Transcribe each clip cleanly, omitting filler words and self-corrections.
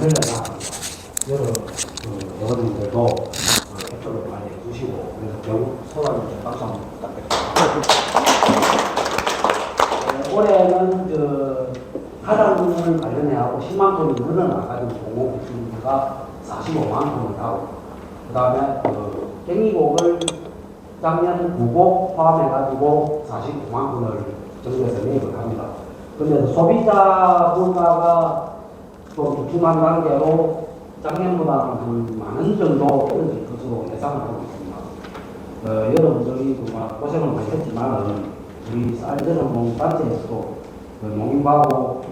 만들려고 합니다. 여러분들도 협조를 많이 해주시고, 그래서 결국 소감을 좀 박수 한번 부탁드립니다. 올해는 가당을 관련해하고 10만 톤이 늘어나가지고 공공기술가 45만 톤을 하고, 그 다음에 갱이곡을 작년 9곡 포함해가지고 49만 톤을 정부에서 매입을 합니다. 근데 소비자 물가가 좀 주춤한 단계로 작년보다는 많은 정도 떨어질 것으로 예상을 하고 있습니다. 여러분들이 정말 고생을 많이 했지만 우리 쌀전업농 단체에서도 농인하고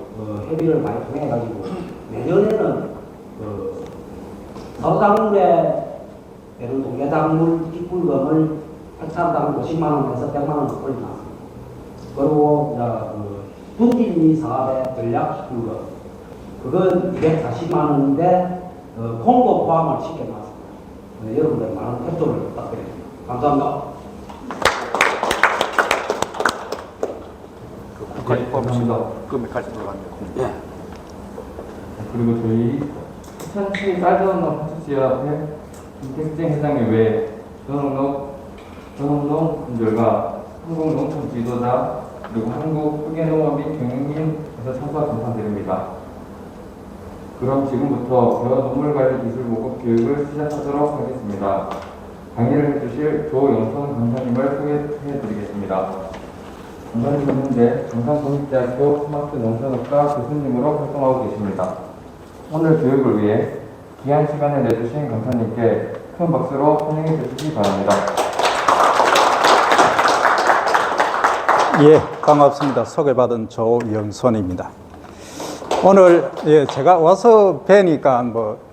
협의를 많이 통해가지고 내년에는 서작물의 예를 들어 동해작물 기술금을 헥타르당 50만 원에서 100만 원을 올려놨습니다. 그리고 분진미 사업의 전략 기술금 그건 240만 원인데 공도 포함을 시켜놨습니다. 여러분들 많은 협조를 부탁드립니다. 감사합니다. 감사합니다. 금액까지 들어갔네요. 예. 그리고 저희 천시 쌀전업농 파트지협회 김택진 회장님 외에 전업농분들과 한국농촌 지도자 그리고 한국후계농업 및 경영인에서 참석 감사드립니다. 그럼 지금부터 벼농물관리기술 보급 교육을 시작하도록 하겠습니다. 강의를 해주실 조영선 강사님을 소개해드리겠습니다. 강사님은 현재 경상국립대학교 스마트 농산업과 교수님으로 활동하고 계십니다. 오늘 교육을 위해 귀한 시간을 내주신 강사님께 큰 박수로 환영해 주시기 바랍니다. 예, 반갑습니다. 소개받은 조영선입니다. 오늘 제가 와서 뵈니까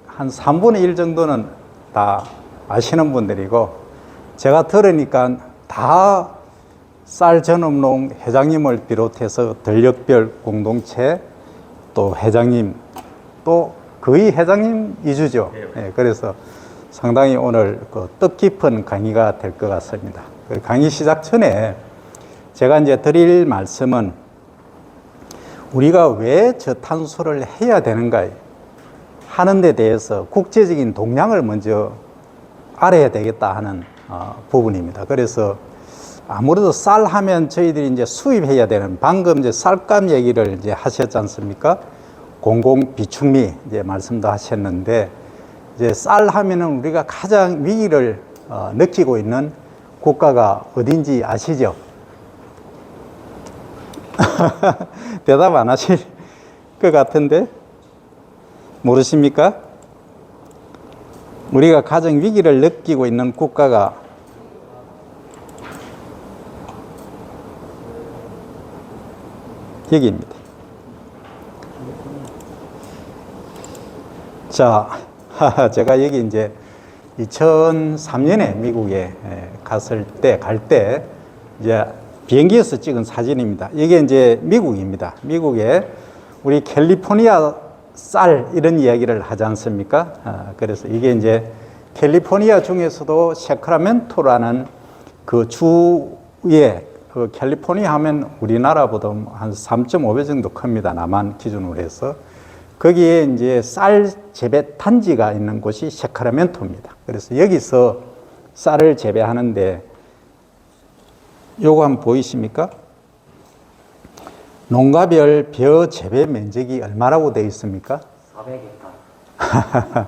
한 3분의 1 정도는 다 아시는 분들이고, 제가 들으니까 다 쌀전업농 회장님을 비롯해서 전력별 공동체 또 회장님 또 거의 회장님 위주죠. 예, 그래서 상당히 오늘 뜻깊은 강의가 될 것 같습니다. 강의 시작 전에 제가 이제 드릴 말씀은 우리가 왜 저탄소를 해야 되는가 하는 데 대해서 국제적인 동향을 먼저 알아야 되겠다 하는 부분입니다. 그래서 아무래도 쌀 하면 저희들이 이제 수입해야 되는, 방금 이제 쌀값 얘기를 이제 하셨지 않습니까? 공공비축미 이제 말씀도 하셨는데, 이제 쌀 하면은 우리가 가장 위기를 느끼고 있는 국가가 어딘지 아시죠? 대답 안 하실 것 같은데 모르십니까? 우리가 가장 위기를 느끼고 있는 국가가 여기입니다. 자, 제가 여기 이제 2003년에 미국에 갈 때 이제 비행기에서 찍은 사진입니다. 이게 이제 미국입니다. 미국에 우리 캘리포니아 쌀 이런 이야기를 하지 않습니까? 그래서 이게 이제 캘리포니아 중에서도 세크라멘토라는 그 주에 캘리포니아 하면 우리나라보다 한 3.5배 정도 큽니다. 남한 기준으로 해서. 거기에 이제 쌀 재배 단지가 있는 곳이 세크라멘토입니다. 그래서 여기서 쌀을 재배하는데 요거 한번 보이십니까? 농가별 벼 재배 면적이 얼마라고 되어 있습니까? 400헥타르.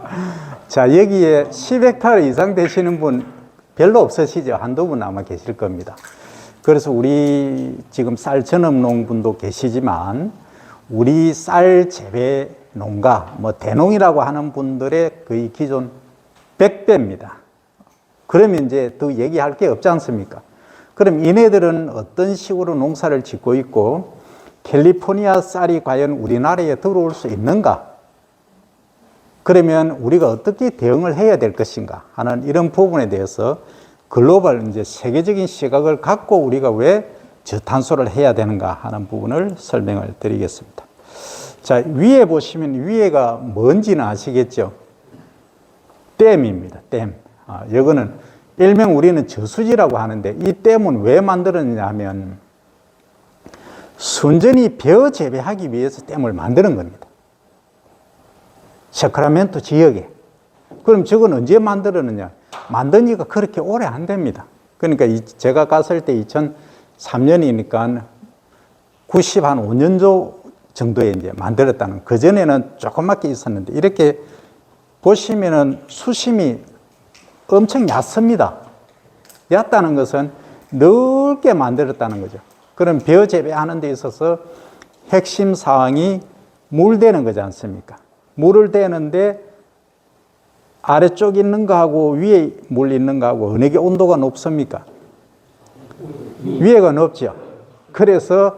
자, 여기에 10헥타르 이상 되시는 분 별로 없으시죠? 한두 분 아마 계실 겁니다. 그래서 우리 지금 쌀 전업농분도 계시지만 우리 쌀 재배 농가, 대농이라고 하는 분들의 거의 기존 100배입니다. 그러면 이제 더 얘기할 게 없지 않습니까? 그럼 얘네들은 어떤 식으로 농사를 짓고 있고 캘리포니아 쌀이 과연 우리나라에 들어올 수 있는가? 그러면 우리가 어떻게 대응을 해야 될 것인가 하는 이런 부분에 대해서 글로벌 이제 세계적인 시각을 갖고 우리가 왜 저탄소를 해야 되는가 하는 부분을 설명을 드리겠습니다. 자, 위에 보시면 위에가 뭔지는 아시겠죠? 댐입니다. 댐. 이거는 일명 우리는 저수지라고 하는데 이 댐은 왜 만들었냐 하면 순전히 벼 재배하기 위해서 댐을 만드는 겁니다. 세크라멘토 지역에. 그럼 저건 언제 만들었느냐? 만든 지가 그렇게 오래 안 됩니다. 그러니까 제가 갔을 때 2003년이니까 95년 정도에 이제 만들었다는, 그전에는 조그맣게 있었는데, 이렇게 보시면은 수심이 엄청 얕습니다. 얕다는 것은 넓게 만들었다는 거죠. 그럼 벼 재배하는 데 있어서 핵심 사항이 물 대는 거지 않습니까? 물을 대는데 아래쪽 있는 거하고 위에 물 있는 거하고 어느 게 온도가 높습니까? 위에가 높죠. 그래서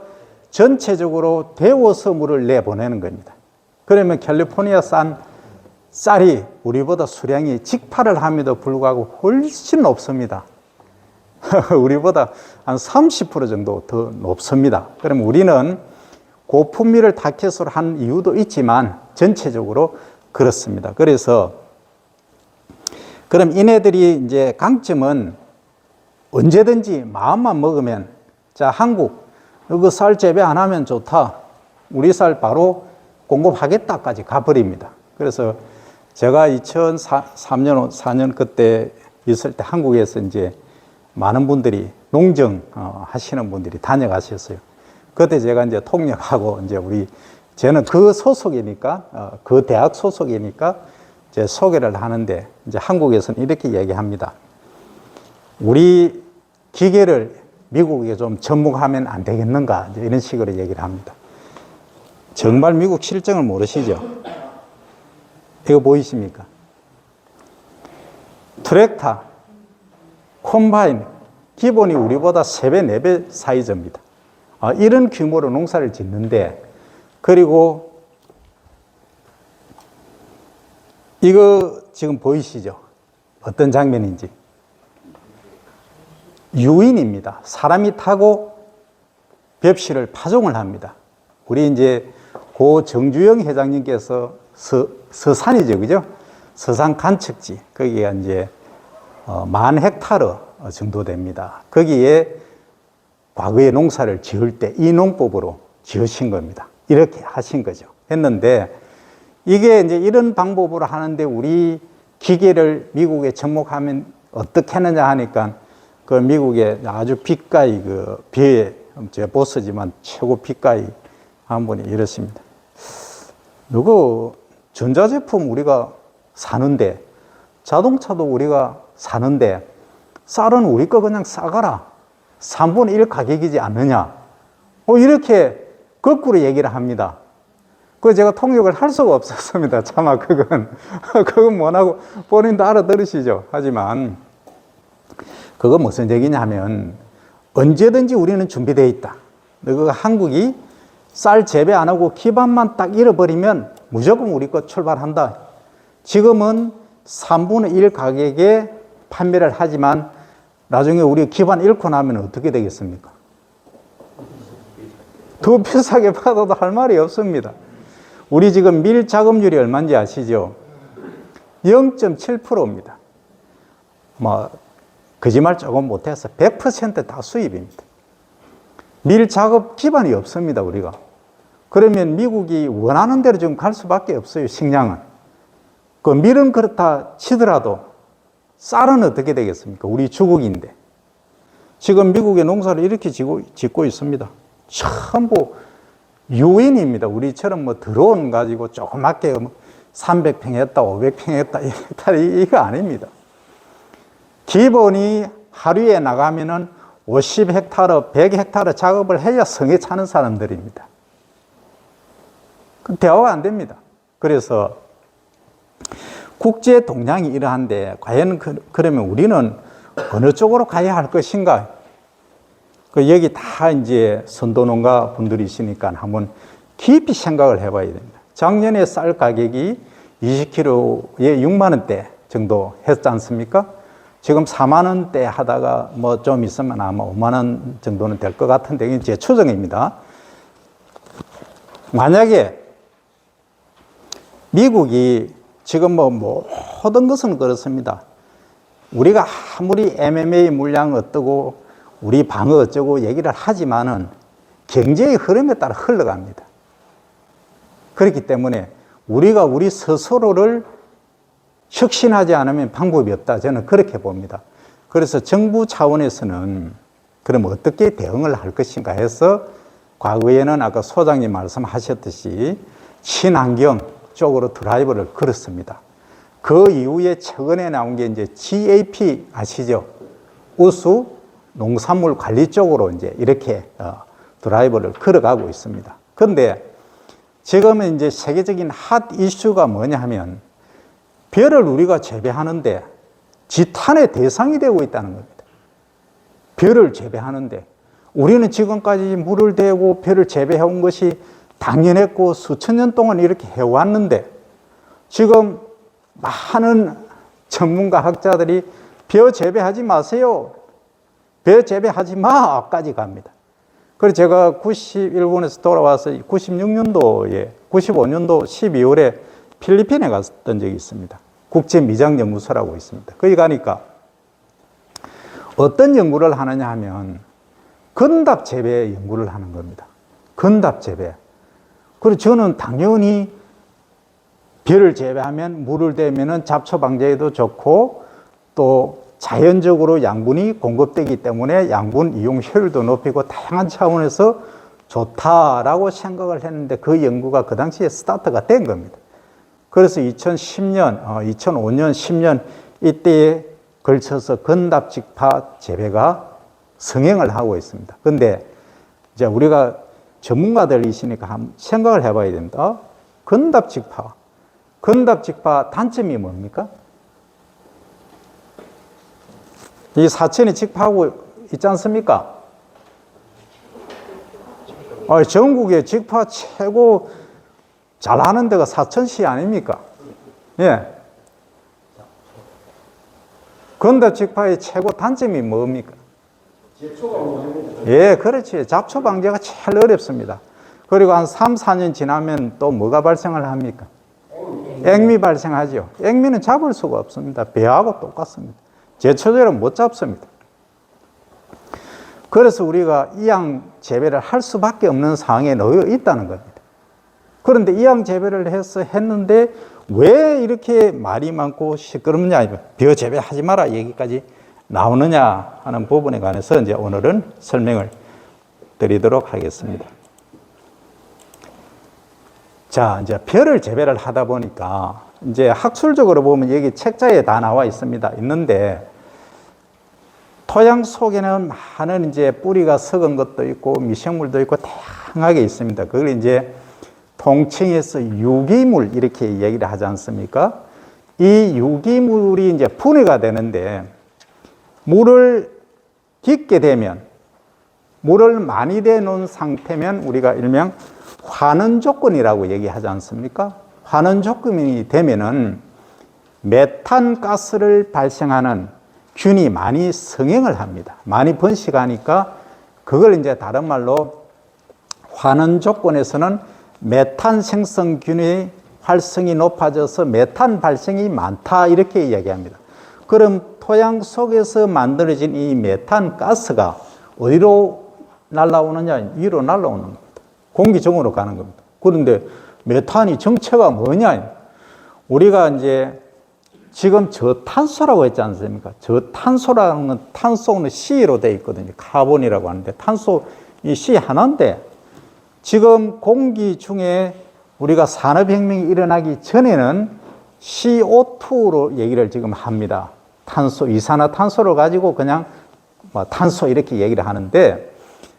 전체적으로 데워서 물을 내보내는 겁니다. 그러면 캘리포니아 쌀이 우리보다 수량이 직파를 함에도 불구하고 훨씬 높습니다. 우리보다 한 30% 정도 더 높습니다. 그럼 우리는 고품위를 타켓으로 한 이유도 있지만 전체적으로 그렇습니다. 그래서 그럼 이네들이 이제 강점은 언제든지 마음만 먹으면, 자, 한국 이거 쌀 재배 안 하면 좋다, 우리 쌀 바로 공급하겠다까지 가버립니다. 그래서 제가 2003년, 4년 그때 있을 때 한국에서 이제 많은 분들이 농정 하시는 분들이 다녀가셨어요. 그때 제가 이제 통역하고 이제 저는 그 소속이니까, 그 대학 소속이니까 제 소개를 하는데, 이제 한국에서는 이렇게 얘기합니다. 우리 기계를 미국에 좀 접목하면 안 되겠는가, 이제 이런 식으로 얘기를 합니다. 정말 미국 실정을 모르시죠? 이거 보이십니까? 트랙터, 콤바인, 기본이 우리보다 3배, 4배 사이즈입니다. 이런 규모로 농사를 짓는데, 그리고 이거 지금 보이시죠? 어떤 장면인지. 유인입니다. 사람이 타고 벽실을 파종을 합니다. 우리 이제 고 정주영 회장님께서 서산이죠, 그죠? 서산 간척지, 거기가 이제 10,000헥타르 정도 됩니다. 거기에 과거에 농사를 지을 때 이 농법으로 지으신 겁니다. 이렇게 하신 거죠. 했는데, 이게 이제 이런 방법으로 하는데 우리 기계를 미국에 접목하면 어떻게 하느냐 하니까, 그 미국의 아주 빛가이, 그 비의 제 보스지만 최고 빛가이 한 분이 이렇습니다. 이거 전자제품 우리가 사는데, 자동차도 우리가 사는데, 쌀은 우리 거 그냥 싸가라, 3분의 1 가격이지 않느냐, 이렇게 거꾸로 얘기를 합니다. 그래서 제가 통역을 할 수가 없었습니다. 차마 그건 뭐라고 본인도 알아들으시죠. 하지만 그거 무슨 얘기냐 하면, 언제든지 우리는 준비되어 있다. 그거 한국이 쌀 재배 안 하고 기반만 딱 잃어버리면 무조건 우리 거 출발한다. 지금은 3분의 1 가격에 판매를 하지만 나중에 우리 기반 잃고 나면 어떻게 되겠습니까? 더 비싸게 받아도 할 말이 없습니다. 우리 지금 밀 작업률이 얼마인지 아시죠? 0.7%입니다. 거짓말 조금 못해서 100% 다 수입입니다. 밀 작업 기반이 없습니다, 우리가. 그러면 미국이 원하는 대로 지금 갈 수밖에 없어요, 식량은. 그 밀은 그렇다 치더라도 쌀은 어떻게 되겠습니까? 우리 주국인데. 지금 미국의 농사를 이렇게 짓고 있습니다. 전부 유인입니다. 우리처럼 드론 가지고 조그맣게 300평 했다, 500평 했다, 이거 아닙니다. 기본이 하루에 나가면은 50헥타르, 100헥타르 작업을 해야 성에 차는 사람들입니다. 그 대화가 안 됩니다. 그래서 국제 동향이 이러한데, 과연 그러면 우리는 어느 쪽으로 가야 할 것인가? 여기 다 이제 선도농가 분들이시니까 한번 깊이 생각을 해봐야 됩니다. 작년에 쌀 가격이 20kg에 6만 원대 정도 했지 않습니까? 지금 4만 원대 하다가 좀 있으면 아마 5만 원 정도는 될 것 같은데, 이게 제 추정입니다. 만약에 미국이 지금 모든 것은 그렇습니다. 우리가 아무리 MMA 물량 어떠고 우리 방어 어쩌고 얘기를 하지만은 경제의 흐름에 따라 흘러갑니다. 그렇기 때문에 우리가 우리 스스로를 혁신하지 않으면 방법이 없다. 저는 그렇게 봅니다. 그래서 정부 차원에서는 그럼 어떻게 대응을 할 것인가 해서 과거에는 아까 소장님 말씀하셨듯이 친환경 쪽으로 드라이브를 걸었습니다. 그 이후에 최근에 나온 게 이제 GAP 아시죠? 우수 농산물 관리 쪽으로 이제 이렇게 드라이브를 걸어가고 있습니다. 그런데 지금은 이제 세계적인 핫 이슈가 뭐냐 하면 벼를 우리가 재배하는데 지탄의 대상이 되고 있다는 겁니다. 벼를 재배하는데 우리는 지금까지 물을 대고 벼를 재배해온 것이 당연했고 수천 년 동안 이렇게 해왔는데 지금 많은 전문가 학자들이 벼 재배하지 마세요. 벼 재배하지 마까지 갑니다. 그래서 제가 일본에서 돌아와서 96년도에 95년도 12월에 필리핀에 갔던 적이 있습니다. 국제미장연구소라고 있습니다. 거기 가니까 어떤 연구를 하느냐 하면 건답 재배 연구를 하는 겁니다. 건답 재배. 그리고 저는 당연히 벼를 재배하면 물을 대면은 잡초 방제에도 좋고 또 자연적으로 양분이 공급되기 때문에 양분 이용 효율도 높이고 다양한 차원에서 좋다라고 생각을 했는데 그 연구가 그 당시에 스타트가 된 겁니다. 그래서 2010년, 2005년, 10년 이때에 걸쳐서 건답직파 재배가 성행을 하고 있습니다. 그런데 이제 우리가 전문가들이시니까 한번 생각을 해봐야 됩니다. 건답직파 단점이 뭡니까? 이 사천이 직파하고 있지 않습니까? 전국에 직파 최고 잘하는 데가 사천시 아닙니까? 예. 건답 직파의 최고 단점이 뭡니까? 예, 그렇지. 잡초 방제가 제일 어렵습니다. 그리고 한 3, 4년 지나면 또 뭐가 발생을 합니까? 액미 발생하죠. 액미는 잡을 수가 없습니다. 배하고 똑같습니다. 제초제로 못 잡습니다. 그래서 우리가 이양 재배를 할 수밖에 없는 상황에 놓여 있다는 겁니다. 그런데 이양 재배를 했는데 왜 이렇게 말이 많고 시끄럽냐, 벼 재배하지 마라 얘기까지 나오느냐 하는 부분에 관해서 이제 오늘은 설명을 드리도록 하겠습니다. 자, 이제 벼를 재배를 하다 보니까 이제 학술적으로 보면 여기 책자에 다 나와 있는데 토양 속에는 많은 이제 뿌리가 썩은 것도 있고 미생물도 있고 다양하게 있습니다. 그걸 이제 통칭해서 유기물 이렇게 얘기를 하지 않습니까? 이 유기물이 이제 분해가 되는데 물을 깊게 되면 물을 많이 대놓은 상태면 우리가 일명 환원 조건이라고 얘기하지 않습니까? 환원 조건이 되면은 메탄 가스를 발생하는 균이 많이 성행을 합니다. 많이 번식하니까 그걸 이제 다른 말로 환원 조건에서는 메탄 생성균의 활성이 높아져서 메탄 발생이 많다 이렇게 이야기합니다. 그럼 토양 속에서 만들어진 이 메탄 가스가 어디로 날아오느냐? 위로 날아오는 겁니다. 공기중으로 가는 겁니다. 그런데 메탄이 정체가 뭐냐? 우리가 이제 지금 저탄소라고 했지 않습니까? 저탄소라는 탄소는 C로 되어 있거든요. 카본이라고 하는데 탄소 이 C 하나인데 지금 공기 중에 우리가 산업혁명이 일어나기 전에는 CO2로 얘기를 지금 합니다. 탄소, 이산화탄소를 가지고 그냥 탄소 이렇게 얘기를 하는데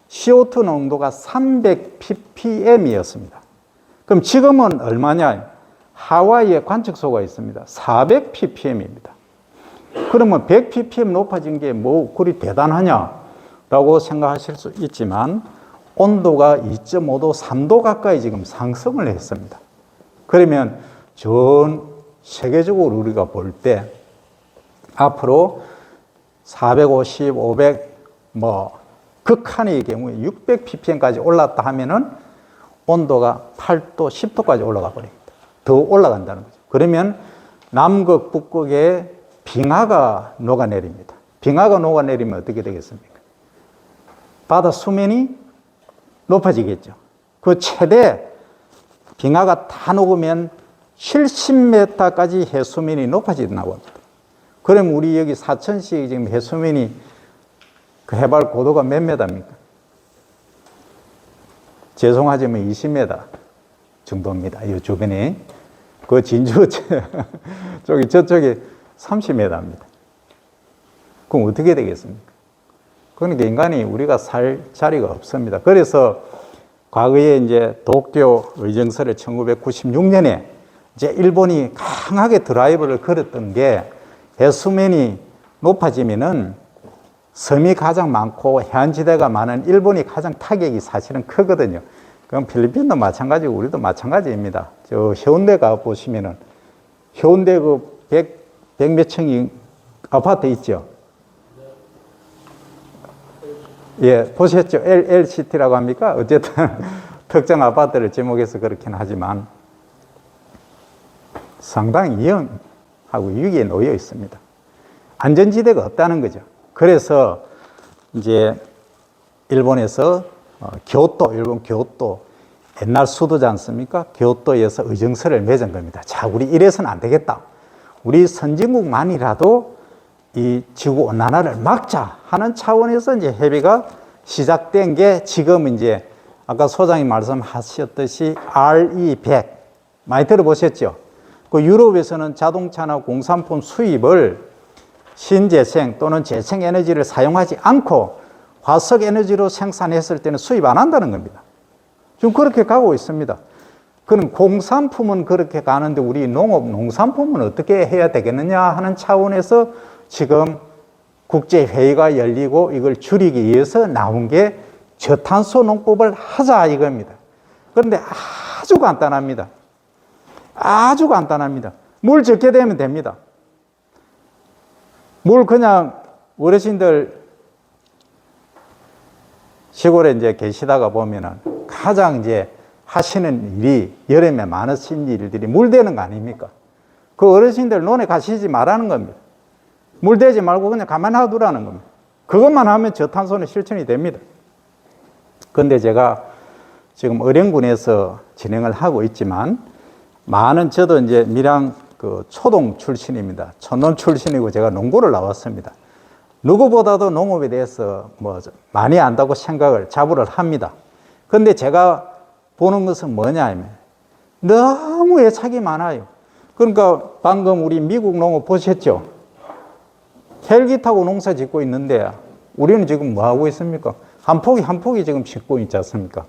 CO2 농도가 300ppm이었습니다. 그럼 지금은 얼마냐? 하와이에 관측소가 있습니다. 400ppm입니다. 그러면 100ppm 높아진 게 뭐 그리 대단하냐라고 생각하실 수 있지만 온도가 2.5도, 3도 가까이 지금 상승을 했습니다. 그러면 전 세계적으로 우리가 볼 때 앞으로 450, 500, 극한의 경우에 600ppm까지 올랐다 하면은 온도가 8도, 10도까지 올라가 버립니다. 더 올라간다는 거죠. 그러면 남극, 북극에 빙하가 녹아내립니다. 빙하가 녹아내리면 어떻게 되겠습니까? 바다 수면이 높아지겠죠. 그 최대 빙하가 다 녹으면 70m까지 해수면이 높아진다고 합니다. 그럼 우리 여기 사천시 지금 해수면이 그 해발 고도가 몇 메다입니까? 죄송하지만 20m 정도입니다. 이 주변에. 그 진주 저쪽에 30m입니다. 그럼 어떻게 되겠습니까? 그러니까 인간이 우리가 살 자리가 없습니다. 그래서 과거에 이제 도쿄 의정설에 1996년에 이제 일본이 강하게 드라이브를 걸었던 게 해수면이 높아지면은 섬이 가장 많고 해안지대가 많은 일본이 가장 타격이 사실은 크거든요. 그럼 필리핀도 마찬가지고 우리도 마찬가지입니다. 저 해운대 가 보시면은 해운대 그 100 몇 층이 아파트 있죠. 예, 보셨죠? LCT라고 합니까? 어쨌든 특정 아파트를 지목해서 그렇긴 하지만 상당히 위험하고 위기에 놓여 있습니다. 안전지대가 없다는 거죠. 그래서 이제 일본에서 교토, 일본 교토, 옛날 수도지 않습니까? 교토에서 의정서를 맺은 겁니다. 자, 우리 이래서는 안 되겠다. 우리 선진국만이라도 이 지구온난화를 막자 하는 차원에서 이제 협의가 시작된 게 지금 이제 아까 소장님 말씀하셨듯이 RE100 많이 들어보셨죠? 그 유럽에서는 자동차나 공산품 수입을 신재생 또는 재생에너지를 사용하지 않고 화석에너지로 생산했을 때는 수입 안 한다는 겁니다. 지금 그렇게 가고 있습니다. 그럼 공산품은 그렇게 가는데 우리 농산품은 어떻게 해야 되겠느냐 하는 차원에서 지금 국제회의가 열리고 이걸 줄이기 위해서 나온 게 저탄소 농법을 하자 이겁니다. 그런데 아주 간단합니다. 아주 간단합니다. 물 적게 되면 됩니다. 물 그냥 어르신들 시골에 이제 계시다가 보면은 가장 이제 하시는 일이 여름에 많으신 일들이 물 대는 거 아닙니까? 그 어르신들 논에 가시지 말라는 겁니다. 물 대지 말고 그냥 가만히 놔두라는 겁니다. 그것만 하면 저탄소는 실천이 됩니다. 그런데 제가 지금 의령군에서 진행을 하고 있지만 많은 저도 이제 밀양 그 초동 출신입니다. 촌농 출신이고 제가 농고를 나왔습니다. 누구보다도 농업에 대해서 뭐 많이 안다고 생각을 자부를 합니다. 그런데 제가 보는 것은 뭐냐 하면 너무 애착이 많아요. 그러니까 방금 우리 미국 농업 보셨죠? 헬기 타고 농사 짓고 있는데 우리는 지금 뭐 하고 있습니까? 한 포기 한 포기 지금 짓고 있지 않습니까?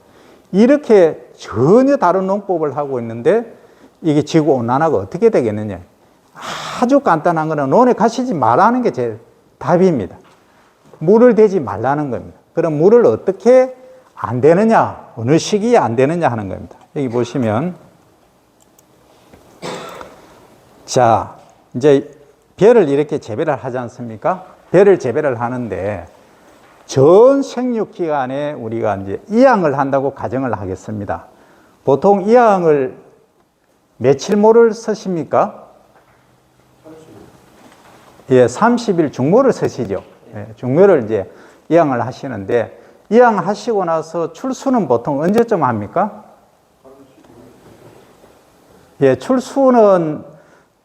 이렇게 전혀 다른 농법을 하고 있는데 이게 지구온난화가 어떻게 되겠느냐? 아주 간단한 거는 논에 가시지 말라는 게 제 답입니다. 물을 대지 말라는 겁니다. 그럼 물을 어떻게 안 되느냐? 어느 시기에 안 되느냐 하는 겁니다. 여기 보시면 자, 이제 벼를 이렇게 재배를 하지 않습니까? 벼를 재배를 하는데 전 생육 기간에 우리가 이제 이양을 한다고 가정을 하겠습니다. 보통 이양을 며칠 모를 쓰십니까? 예, 30일 중모를 쓰시죠. 예, 중모를 이제 이양을 하시는데 이양하시고 나서 출수는 보통 언제쯤 합니까? 예, 출수는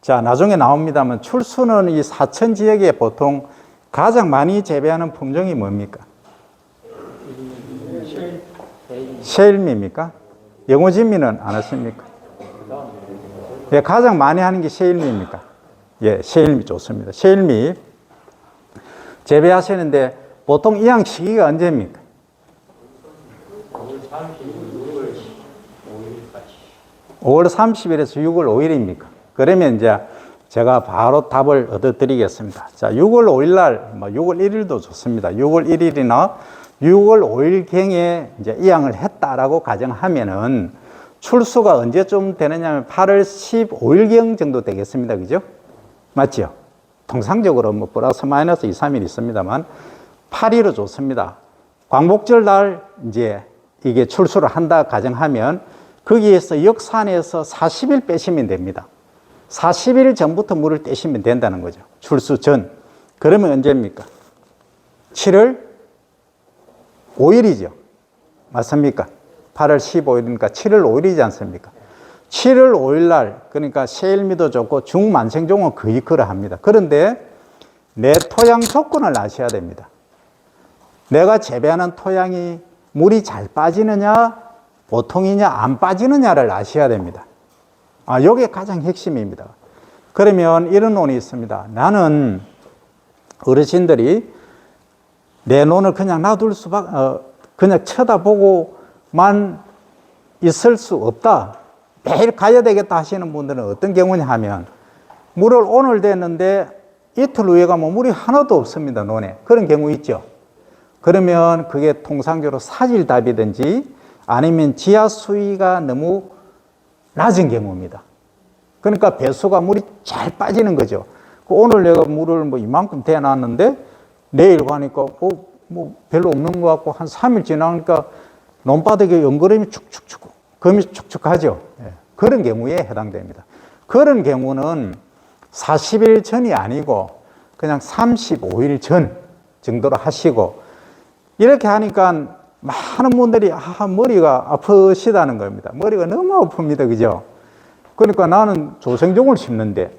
자, 나중에 나옵니다만 출수는 이 사천 지역에 보통 가장 많이 재배하는 품종이 뭡니까? 셰일미입니까? 영호진미는 안 하십니까? 예, 가장 많이 하는 게 셰일미입니까? 예, 셰일미 좋습니다. 셰일미 재배하시는데 보통 이양 시기가 언제입니까? 5월 30일에서 6월 5일입니까? 그러면 이제 제가 바로 답을 얻어드리겠습니다. 자, 6월 5일 날, 6월 1일도 좋습니다. 6월 1일이나 6월 5일경에 이제 이양을 했다라고 가정하면은 출수가 언제쯤 되느냐 하면 8월 15일경 정도 되겠습니다. 그죠? 맞죠? 통상적으로 뭐 플러스 마이너스 2, 3일 있습니다만 8일은 좋습니다. 광복절 날 이제 이게 출수를 한다 가정하면 거기에서 역산해서 40일 빼시면 됩니다. 40일 전부터 물을 떼시면 된다는 거죠. 출수 전. 그러면 언제입니까? 7월 5일이죠. 맞습니까? 8월 15일이니까 7월 5일이지 않습니까? 7월 5일 날, 그러니까 세일미도 좋고 중만생종은 거의 그러합니다. 그런데 내 토양 조건을 아셔야 됩니다. 내가 재배하는 토양이 물이 잘 빠지느냐, 보통이냐, 안 빠지느냐를 아셔야 됩니다. 이게 가장 핵심입니다. 그러면 이런 논이 있습니다. 나는 어르신들이 내 논을 그냥 놔둘 그냥 쳐다보고만 있을 수 없다. 매일 가야 되겠다 하시는 분들은 어떤 경우냐 하면 물을 오늘 댔는데 이틀 후에 가면 물이 하나도 없습니다. 논에. 그런 경우 있죠. 그러면 그게 통상적으로 사질답이든지 아니면 지하 수위가 너무 낮은 경우입니다. 그러니까 배수가 물이 잘 빠지는 거죠. 오늘 내가 물을 이만큼 대놨는데 내일 가니까 별로 없는 것 같고 한 3일 지나니까 논바닥에 연거름이 축축축, 금이 축축하죠. 그런 경우에 해당됩니다. 그런 경우는 40일 전이 아니고 그냥 35일 전 정도로 하시고 이렇게 하니까 많은 분들이 머리가 아프시다는 겁니다. 머리가 너무 아픕니다. 그죠? 그러니까 나는 조생종을 심는데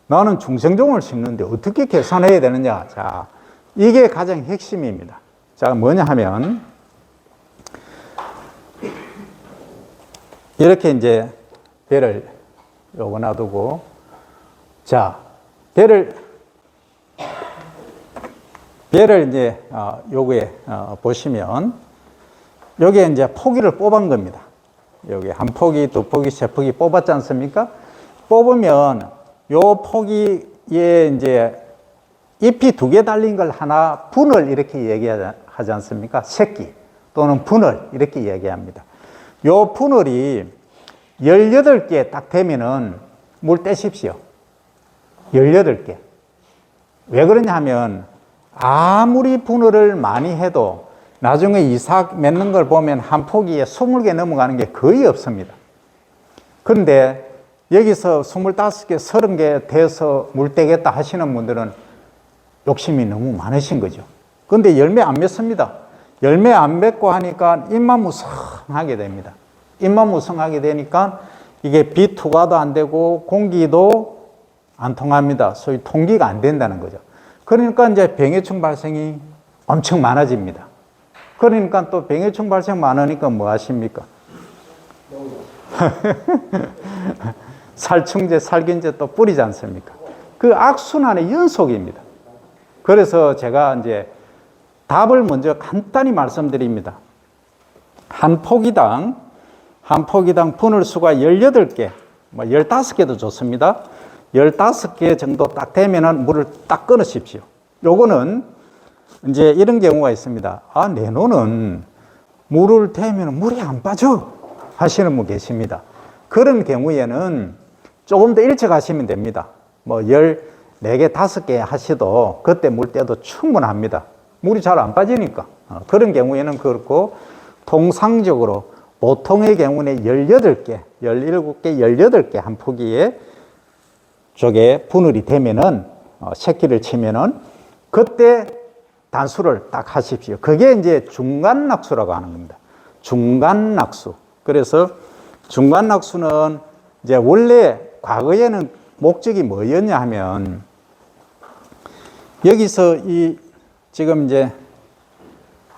나는 중생종을 심는데 어떻게 계산해야 되느냐. 자, 이게 가장 핵심입니다. 자, 뭐냐 하면 이렇게 이제 배를 요거 놔두고 자, 배를 이제 요거에 보시면 여기에 이제 포기를 뽑은 겁니다. 여기 한 포기, 두 포기, 세 포기 뽑았지 않습니까? 뽑으면 요 포기에 이제 잎이 2개 달린 걸 하나 분을 이렇게 얘기하지 않습니까? 새끼 또는 분을 이렇게 얘기합니다. 요 분을이 18개 딱 되면은 물 떼십시오. 18개. 왜 그러냐 하면 아무리 분을을 많이 해도 나중에 이삭 맺는 걸 보면 한 포기에 20개 넘어가는 게 거의 없습니다. 그런데 여기서 25개, 30개 돼서 물 떼겠다 하시는 분들은 욕심이 너무 많으신 거죠. 그런데 열매 안 맺습니다. 열매 안 맺고 하니까 잎만 무성하게 됩니다. 잎만 무성하게 되니까 이게 빛 투과도 안 되고 공기도 안 통합니다. 소위 통기가 안 된다는 거죠. 그러니까 이제 병해충 발생이 엄청 많아집니다. 그러니까 또 병해충 발생 많으니까 뭐 하십니까? 살충제, 살균제 또 뿌리지 않습니까? 그 악순환의 연속입니다. 그래서 제가 이제 답을 먼저 간단히 말씀드립니다. 한 포기당 분을 수가 18개, 15개도 좋습니다. 15개 정도 딱 되면은 물을 딱 끊으십시오. 요거는 이제 이런 경우가 있습니다. 내 논은 물을 대면 물이 안 빠져 하시는 분 계십니다. 그런 경우에는 조금 더 일찍 하시면 됩니다. 14개, 5개 하셔도 그때 물 떼도 충분합니다. 물이 잘 안 빠지니까. 그런 경우에는 그렇고 통상적으로 보통의 경우는 18개, 17개, 18개 한 포기에 저게 분울이 되면은 새끼를 치면은 그때 단수를 딱 하십시오. 그게 이제 중간낙수라고 하는 겁니다. 중간낙수. 그래서 중간낙수는 이제 원래 과거에는 목적이 뭐였냐 하면 여기서 이 지금 이제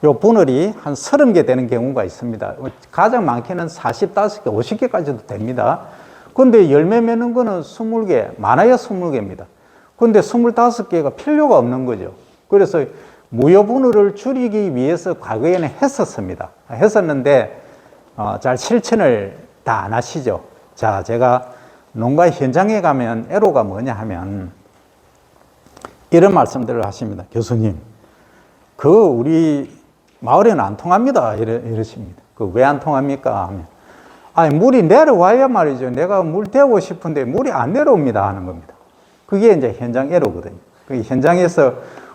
요 분울이 한 30개 되는 경우가 있습니다. 가장 많게는 45개, 50개까지도 됩니다. 근데 열매 맺는 거는 20개, 많아야 20개입니다. 근데 25개가 필요가 없는 거죠. 그래서 무효 분울을 줄이기 위해서 과거에는 했었는데 잘 실천을 다 안 하시죠. 자, 제가 농가 현장에 가면 애로가 뭐냐 하면 이런 말씀들을 하십니다. 교수님, 우리 마을에는 안 통합니다. 이러십니다. 왜 안 통합니까? 하면 물이 내려와야 말이죠. 내가 물 대고 싶은데 물이 안 내려옵니다 하는 겁니다. 그게 이제 현장 애로거든요. 그 현장에서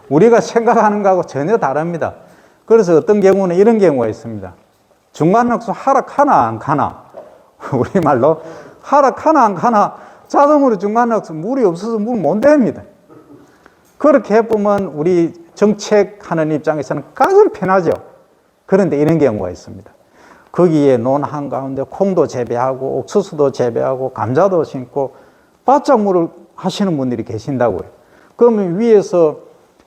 우리가 생각하는 거하고 전혀 다릅니다. 그래서 어떤 경우는 이런 경우가 있습니다. 중간낙수 하락하나 안 가나? 우리말로 하락하나 안 가나? 자동으로 중간낙수 물이 없어서 물 못 댑니다. 그렇게 해보면 우리 정책하는 입장에서는 가장 편하죠. 그런데 이런 경우가 있습니다. 거기에 논 한가운데 콩도 재배하고 옥수수도 재배하고 감자도 심고 바짝물을 하시는 분들이 계신다고요. 그러면 위에서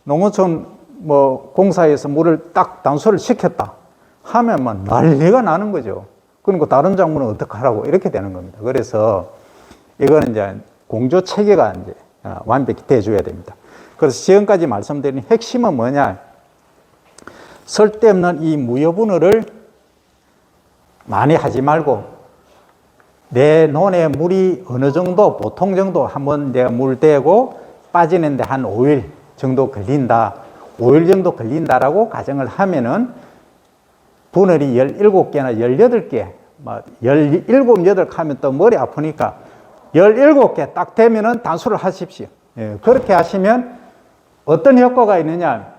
농어촌 뭐 공사에서 물을 딱 단수를 시켰다 하면 뭐 난리가 나는 거죠. 그러니까 다른 작물은 어떻게 하라고 이렇게 되는 겁니다. 그래서 이거는 이제 공조 체계가 이제 완벽히 돼줘야 됩니다. 그래서 지금까지 말씀드린 핵심은 뭐냐? 쓸데없는 이 무효분을을 많이 하지 말고 내 논에 물이 어느 정도 보통 정도 한번 내가 물 대고 빠지는데 한 5일 정도 걸린다. 5일 정도 걸린다라고 가정을 하면은 분을이 17개나 18개, 17, 8 하면 또 머리 아프니까 17개 딱 되면은 단수를 하십시오. 예, 그렇게 하시면 어떤 효과가 있느냐?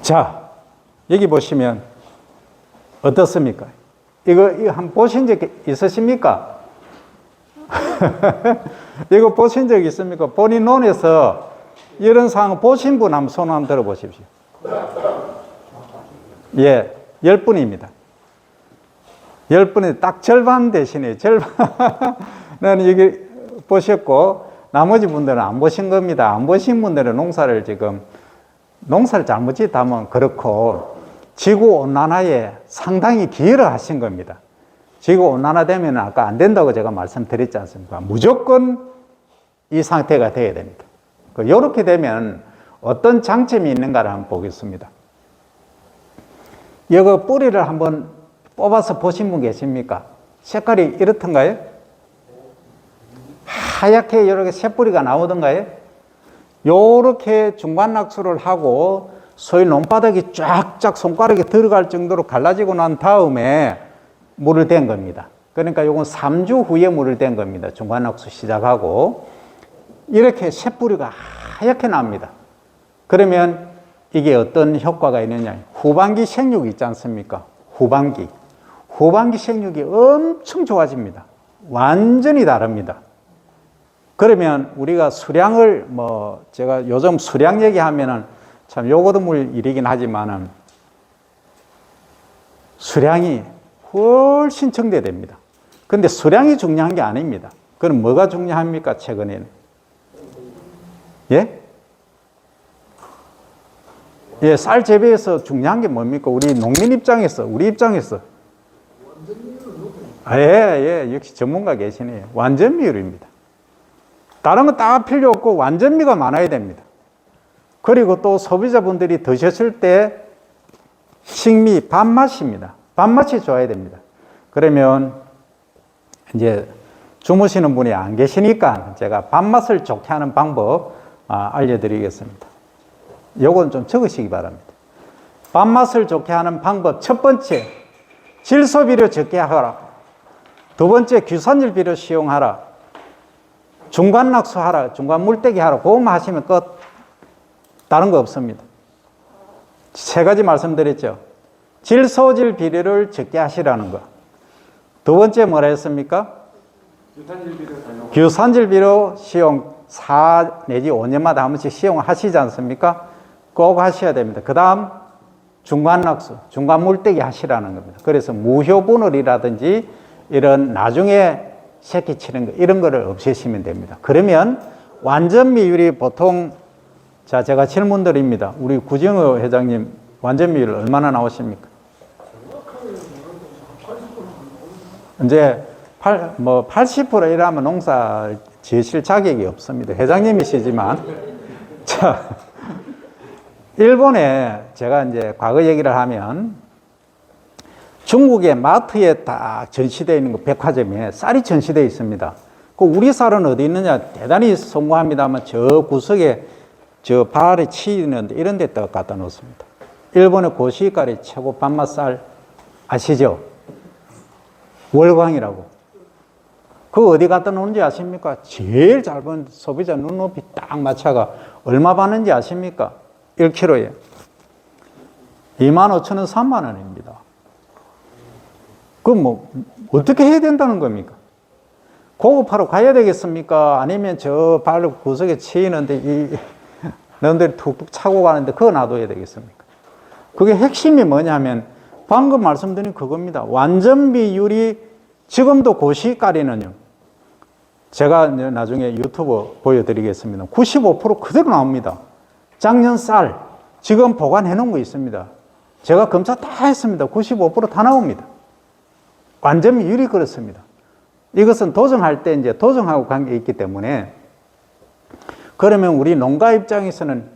자, 여기 보시면 어떻습니까? 이거 한번 보신 적 있으십니까? 이거 보신 적 있습니까? 본인 논에서 이런 상황 보신 분 한번 손 한번 들어보십시오. 예, 10분입니다. 10분에 딱 절반 되시네요. 절반은 여기 보셨고, 나머지 분들은 안 보신 겁니다. 안 보신 분들은 농사를 잘못 짓다면 그렇고, 지구온난화에 상당히 기여를 하신 겁니다. 지구온난화 되면 아까 안 된다고 제가 말씀드렸지 않습니까? 무조건 이 상태가 돼야 됩니다. 이렇게 되면 어떤 장점이 있는가를 한번 보겠습니다. 이거 뿌리를 한번 뽑아서 보신 분 계십니까? 색깔이 이렇던가요? 하얗게 이렇게 새뿌리가 나오던가요? 요렇게 중간낙수를 하고 소위 논바닥이 쫙쫙 손가락에 들어갈 정도로 갈라지고 난 다음에 물을 댄 겁니다. 그러니까 요건 3주 후에 물을 댄 겁니다. 중간낙수 시작하고 이렇게 새뿌리가 하얗게 납니다. 그러면 이게 어떤 효과가 있느냐? 후반기 생육이 있지 않습니까? 후반기 생육이 엄청 좋아집니다. 완전히 다릅니다. 그러면 우리가 수량을 제가 요즘 수량 얘기하면은 참 요거드물 일이긴 하지만은 수량이 훨씬 증대됩니다. 근데 수량이 중요한 게 아닙니다. 그럼 뭐가 중요합니까? 최근에는 예? 예, 쌀 재배에서 중요한 게 뭡니까? 우리 농민 입장에서, 우리 입장에서. 역시 전문가 계시네요. 완전미율입니다. 다른 거 다 필요 없고 완전미가 많아야 됩니다. 그리고 또 소비자분들이 드셨을 때 식미, 밥맛입니다. 밥맛이 좋아야 됩니다. 그러면 이제 주무시는 분이 안 계시니까 제가 밥맛을 좋게 하는 방법 알려드리겠습니다. 요건 좀 적으시기 바랍니다. 밥맛을 좋게 하는 방법 첫 번째, 질소비료 적게 하라. 두 번째, 규산질 비료 시용하라. 중간 낙수하라. 중간 물떼기 하라. 그것만 하시면 끝. 다른 거 없습니다. 세 가지 말씀드렸죠. 질소질 비료를 적게 하시라는 거. 두 번째 뭐라 했습니까? 규산질 비료 시용 4 내지 5년마다 한 번씩 시용하시지 않습니까? 꼭 하셔야 됩니다. 그 다음 중간 낙수, 중간 물떼기 하시라는 겁니다. 그래서 무효분을이라든지 이런 나중에 새끼 치는 거 이런 거를 없애시면 됩니다. 그러면 완전미율이 보통 제가 질문 드립니다. 우리 구정호 회장님 완전미율 얼마나 나오십니까? 이제 80% 이라면 농사 지으실 자격이 없습니다. 회장님이시지만 자, 일본에 제가 이제 과거 얘기를 하면 중국의 마트에 딱 전시되어 있는 거 백화점에 쌀이 전시되어 있습니다. 그 우리 쌀은 어디 있느냐? 대단히 성공합니다만 저 구석에 저 발에 치이는데 이런 데 갖다 놓습니다. 일본의 고시가리 최고 밥맛 쌀 아시죠? 월광이라고. 그거 어디 갖다 놓는지 아십니까? 제일 짧은 소비자 눈높이 딱 맞춰가 얼마 받는지 아십니까? 1kg에 25,000원, 30,000원입니다. 그럼 어떻게 해야 된다는 겁니까? 고급하러 가야 되겠습니까? 아니면 저 발 구석에 치이는데 이 너희들이 툭툭 차고 가는데 그거 놔둬야 되겠습니까? 그게 핵심이 뭐냐면 방금 말씀드린 그겁니다. 완전 비율이 지금도 고시가리는요. 제가 나중에 유튜브 보여드리겠습니다. 95% 그대로 나옵니다. 작년 쌀 지금 보관해 놓은 거 있습니다. 제가 검사 다 했습니다. 95% 다 나옵니다. 완전 비율이 그렇습니다. 이것은 도정할 때 이제 도정하고 관계 있기 때문에 그러면 우리 농가 입장에서는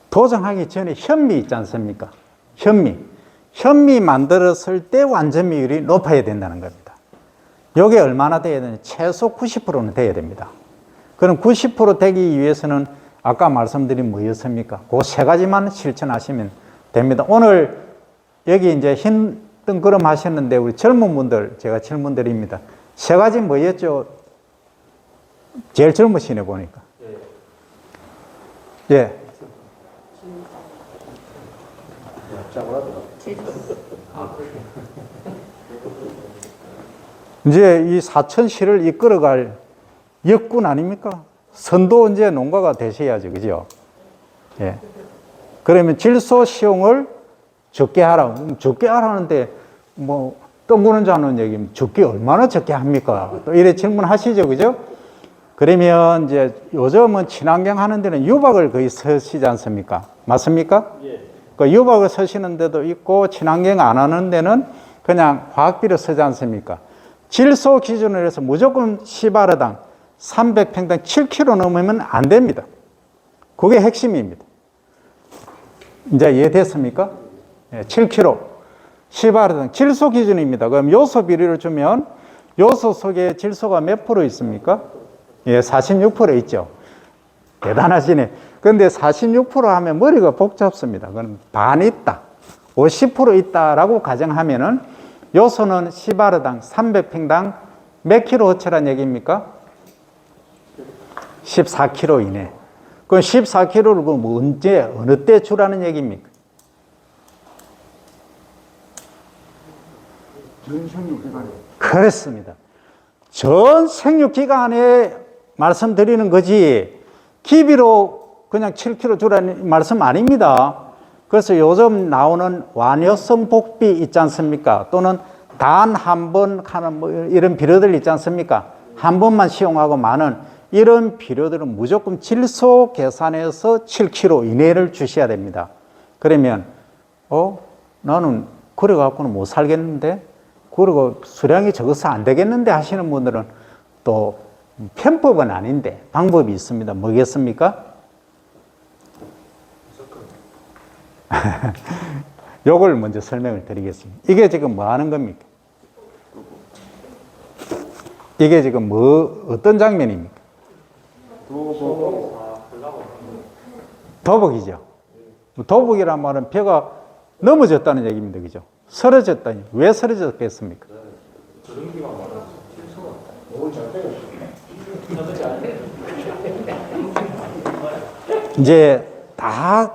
도정하기 전에 현미 있지 않습니까? 현미 만들었을 때 완전 비율이 높아야 된다는 겁니다. 이게 얼마나 돼야 되냐? 최소 90%는 돼야 됩니다. 그럼 90% 되기 위해서는 아까 말씀드린 뭐였습니까? 그 세 가지만 실천하시면 됩니다. 오늘 여기 이제 흰 뜬구름 하셨는데 우리 젊은 분들 제가 질문 드립니다. 세 가지 뭐였죠? 제일 젊으시네 보니까. 예. 이제 이 사천시를 이끌어갈 역군 아닙니까? 선도 이제 농가가 되셔야죠, 그죠? 예. 그러면 질소 시용을 적게 하라. 적게 하라는데 뭐 뜬구는 자는 얘기면 적게 얼마나 적게 합니까? 또 이래 질문하시죠, 그죠? 그러면 이제 요즘은 친환경 하는 데는 유박을 거의 쓰시지 않습니까? 맞습니까? 예. 그 유박을 쓰시는 데도 있고 친환경 안 하는 데는 그냥 화학비료 쓰지 않습니까? 질소 기준으로 해서 무조건 시바르당 300평당 7kg 넘으면 안 됩니다. 그게 핵심입니다. 이제 이해됐습니까? 네, 7kg 시바르당 질소 기준입니다. 그럼 요소 비료를 주면 요소 속에 질소가 몇 프로 있습니까? 예, 46% 있죠. 대단하시네. 그런데 46% 하면 머리가 복잡습니다. 그럼 반 있다, 50% 있다라고 가정하면은 요소는 시바르당 300평당 몇 킬로 어치란 얘기입니까? 14kg 이내. 그럼 14kg를 뭐 언제, 어느 때 주라는 얘기입니까? 전 생육기간에. 그렇습니다. 전 생육기간에 말씀드리는 거지, 기비로 그냥 7kg 주라는 말씀 아닙니다. 그래서 요즘 나오는 완효성 복비 있지 않습니까? 또는 단 한 번 하는 뭐 이런 비료들 있지 않습니까? 한 번만 시용하고 마는 이런 비료들은 무조건 질소 계산해서 7kg 이내를 주셔야 됩니다. 그러면 나는 그래 갖고는 못 살겠는데, 그리고 수량이 적어서 안 되겠는데 하시는 분들은 또 편법은 아닌데 방법이 있습니다. 뭐겠습니까? 요걸 먼저 설명을 드리겠습니다. 이게 지금 뭐 하는 겁니까? 이게 지금 어떤 장면입니까? 도복이죠. 도복이란 말은 벼가 넘어졌다는 얘기입니다. 그죠? 쓰러졌다니. 왜 쓰러졌겠습니까? 이제 다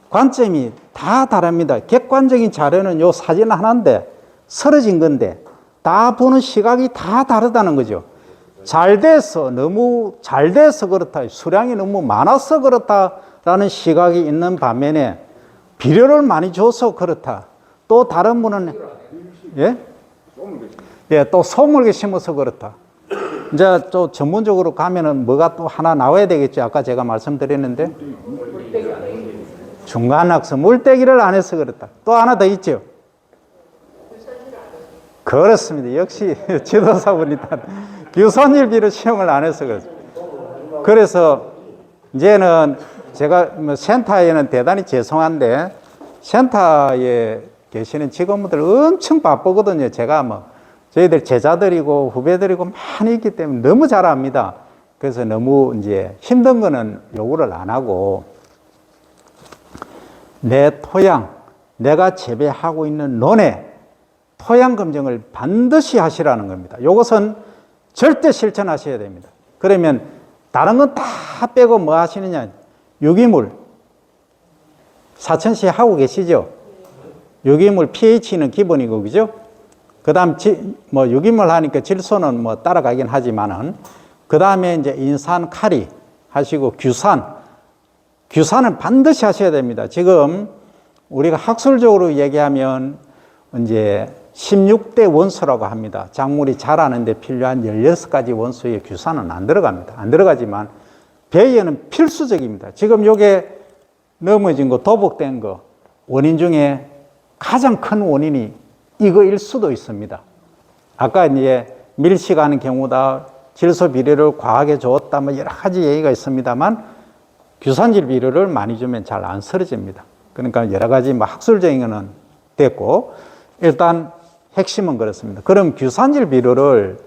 관점이 다 다릅니다. 객관적인 자료는 요 사진 하나인데 쓰러진 건데 다 보는 시각이 다 다르다는 거죠. 잘 돼서, 너무 잘 돼서 그렇다, 수량이 너무 많아서 그렇다라는 시각이 있는 반면에 비료를 많이 줘서 그렇다, 또 다른 분은 또 소물게 심어서 그렇다. 이제 또 전문적으로 가면은 뭐가 또 하나 나와야 되겠죠. 아까 제가 말씀드렸는데 중간학습, 물떼기를 안 해서 그렇다. 또 하나 더 있죠. 그렇습니다. 역시 지도사분이 유선일비를 시험을 안 해서 그렇습니다. 그래서 이제는 제가 센터에는 대단히 죄송한데 센터에 계시는 직원분들 엄청 바쁘거든요. 제가 저희들 제자들이고 후배들이고 많이 있기 때문에 너무 잘 압니다. 그래서 너무 이제 힘든 거는 요구를 안 하고 내 토양, 내가 재배하고 있는 논에 토양 검증을 반드시 하시라는 겁니다. 이것은 절대 실천하셔야 됩니다. 그러면 다른 건 다 빼고 뭐 하시느냐? 유기물, 사천시 하고 계시죠? 유기물 pH는 기본이고, 그죠? 그 다음, 뭐, 유기물 하니까 질소는 뭐 따라가긴 하지만은, 그 다음에 이제 인산, 카리 하시고, 규산은 반드시 하셔야 됩니다. 지금 우리가 학술적으로 얘기하면 이제 16대 원소라고 합니다. 작물이 자라는데 필요한 16가지 원소에 규산은 안 들어갑니다. 안 들어가지만 배이에는 필수적입니다. 지금 요게 넘어진 거, 도복된 거, 원인 중에 가장 큰 원인이 이거일 수도 있습니다. 아까 이제 밀식하는 경우다, 질소 비료를 과하게 줬다, 뭐 여러 가지 얘기가 있습니다만 규산질 비료를 많이 주면 잘 안 쓰러집니다. 그러니까 여러 가지 뭐 학술적인 거는 됐고, 일단 핵심은 그렇습니다. 그럼 규산질 비료를